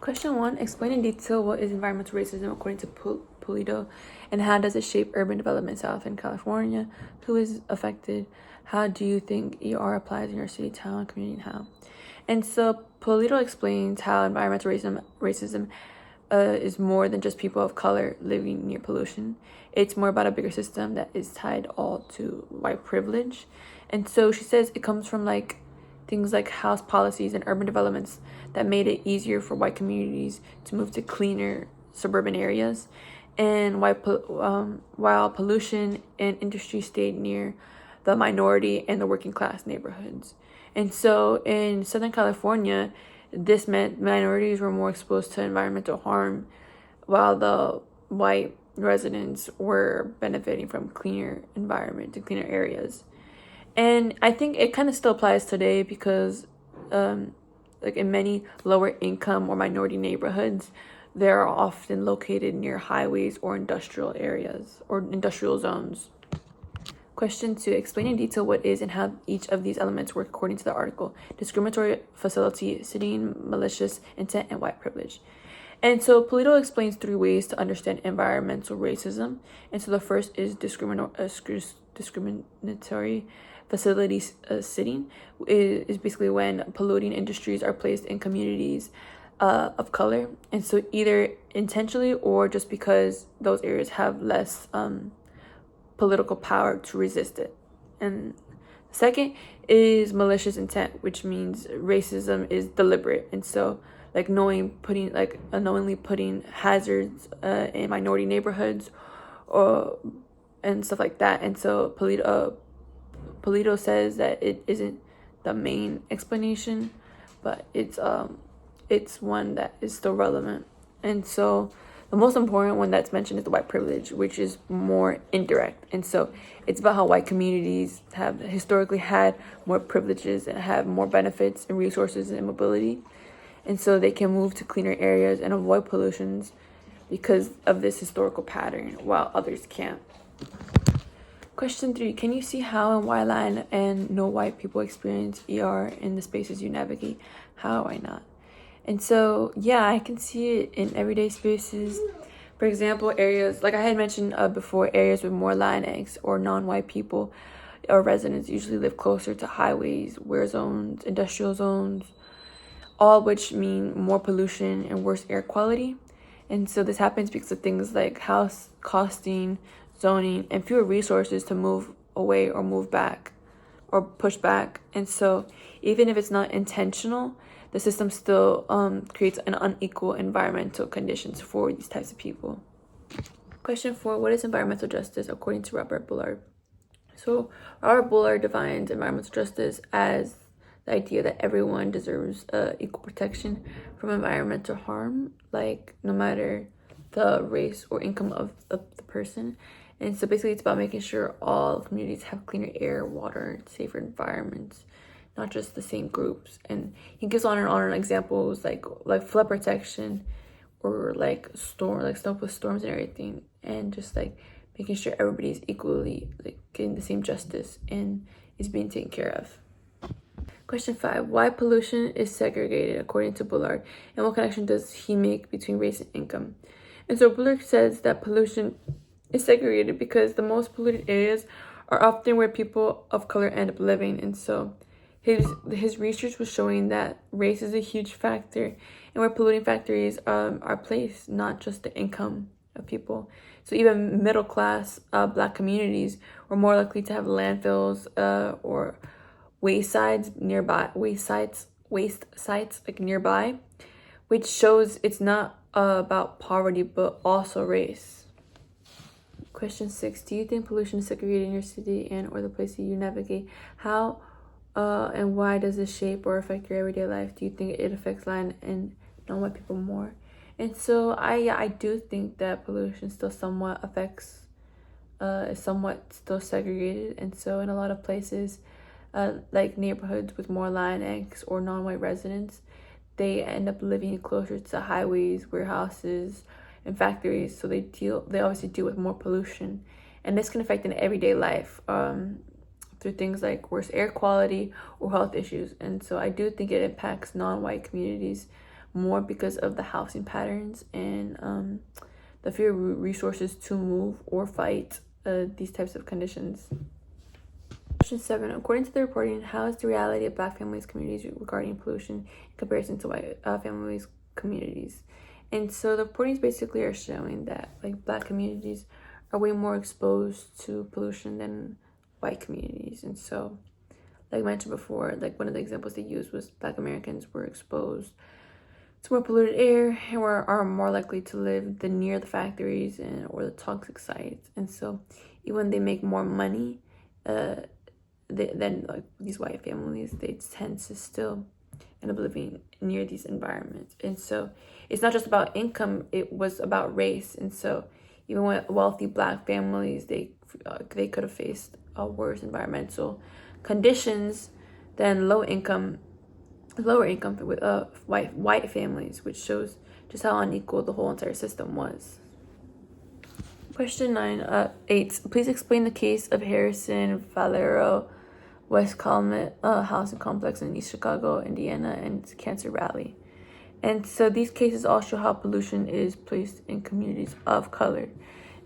Question 1. Explain in detail what is environmental racism according to Polito, and how does it shape urban development south in California? Who is affected? How do you think ER applies in your city, town, community, and how? And so Polito explains how environmental racism is more than just people of color living near pollution. It's more about a bigger system that is tied all to white privilege. And so she says it comes from things like house policies and urban developments that made it easier for white communities to move to cleaner suburban areas, and while pollution and industry stayed near the minority and the working class neighborhoods. And so in Southern California, this meant minorities were more exposed to environmental harm, while the white residents were benefiting from cleaner environment and cleaner areas. And I think it kind of still applies today because in many lower income or minority neighborhoods, they're often located near highways or industrial areas or industrial zones. Question 2. Explain in detail what is and how each of these elements work according to the article. Discriminatory facility, sitting, malicious intent, and white privilege. And so Polito explains 3 ways to understand environmental racism. And so the first is discriminatory facility sitting is basically when polluting industries are placed in communities of color. And so either intentionally or just because those areas have less political power to resist it. And second is malicious intent, which means racism is deliberate. And so unknowingly putting hazards in minority neighborhoods or and stuff like that. And so Polito says that it isn't the main explanation, but it's one that is still relevant. And so the most important one that's mentioned is the white privilege, which is more indirect. And so it's about how white communities have historically had more privileges and have more benefits and resources and mobility. And so they can move to cleaner areas and avoid pollutions because of this historical pattern, while others can't. Question 3. Can you see how and why line and no white people experience ER in the spaces you navigate? How, why not? And so, yeah, I can see it in everyday spaces. For example, areas, like I had mentioned before, areas with more Latinx or non-white people or residents usually live closer to highways, wear zones, industrial zones, all which mean more pollution and worse air quality. And so this happens because of things like house costing, zoning, and fewer resources to move away or move back or push back. And so even if it's not intentional, the system still creates an unequal environmental conditions for these types of people. Question 4. What is environmental justice according to Robert Bullard? So Robert Bullard defines environmental justice as the idea that everyone deserves equal protection from environmental harm, no matter the race or income of the person. And so basically it's about making sure all communities have cleaner air, water, and safer environments, not just the same groups. And he gives on and on examples like flood protection or stuff with storms and everything, and just making sure everybody's equally getting the same justice and is being taken care of. Question 5. Why pollution is segregated according to Bullard, and what connection does he make between race and income? And so Bullard says that pollution is segregated because the most polluted areas are often where people of color end up living. And so his research was showing that race is a huge factor and where polluting factories are placed, not just the income of people. So even middle class Black communities were more likely to have landfills or waste sites nearby, which shows it's not about poverty but also race. Question 6. Do you think pollution is segregated in your city and or the places you navigate? How and why does it shape or affect your everyday life? Do you think it affects Latin and non-white people more? And so I do think that pollution still somewhat affects, is somewhat still segregated. And so in a lot of places, like neighborhoods with more Latinx or non-white residents, they end up living closer to highways, warehouses, and factories. So they obviously deal with more pollution. And this can affect in everyday life through things like worse air quality or health issues. And so I do think it impacts non-white communities more because of the housing patterns and the fewer resources to move or fight these types of conditions. Question 7. According to the reporting, how is the reality of Black families' communities regarding pollution in comparison to white families' communities? And so the reportings basically are showing that like Black communities are way more exposed to pollution than white communities. And so, like I mentioned before, like one of the examples they used was Black Americans were exposed to more polluted air and are more likely to live near the factories or the toxic sites. And so even when they make more money than like these white families, they tend to still end up living near these environments. And so it's not just about income, it was about race. And so even with wealthy Black families, they could have faced worse environmental conditions than lower income with white families, which shows just how unequal the whole entire system was. Question 8. Please explain the case of Harrison Valero West Calumet housing complex in East Chicago, Indiana, and Cancer Rally. And so these cases all show how pollution is placed in communities of color.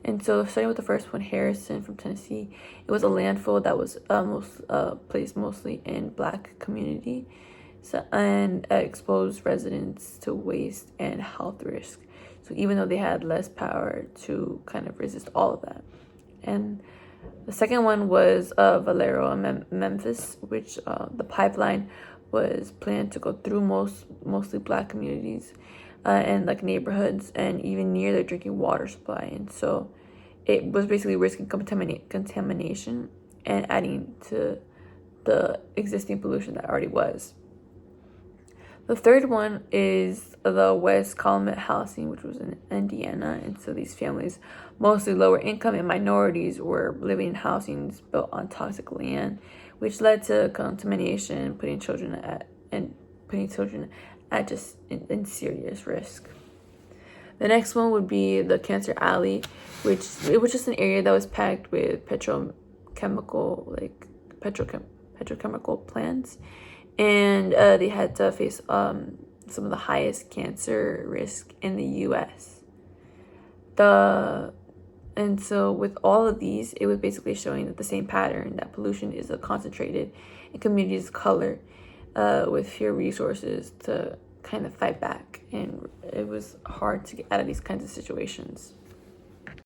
And so starting with the first one, Harrison from Tennessee, it was a landfill that was placed mostly in Black community, and exposed residents to waste and health risk. So even though they had less power to kind of resist all of that. And the second one was Valero in Memphis, which the pipeline was planned to go through mostly Black communities and like neighborhoods and even near their drinking water supply. And so it was basically risking contamination and adding to the existing pollution that already was. The third one is the West Calumet housing, which was in Indiana. And so these families, mostly lower income and minorities, were living in housings built on toxic land, which led to contamination, putting children at just in serious risk. The next one would be the Cancer Alley, which it was just an area that was packed with petrochemical plants. And they had to face some of the highest cancer risk in the U.S. And so with all of these, it was basically showing that the same pattern, that pollution is concentrated in communities of color with fewer resources to kind of fight back. And it was hard to get out of these kinds of situations.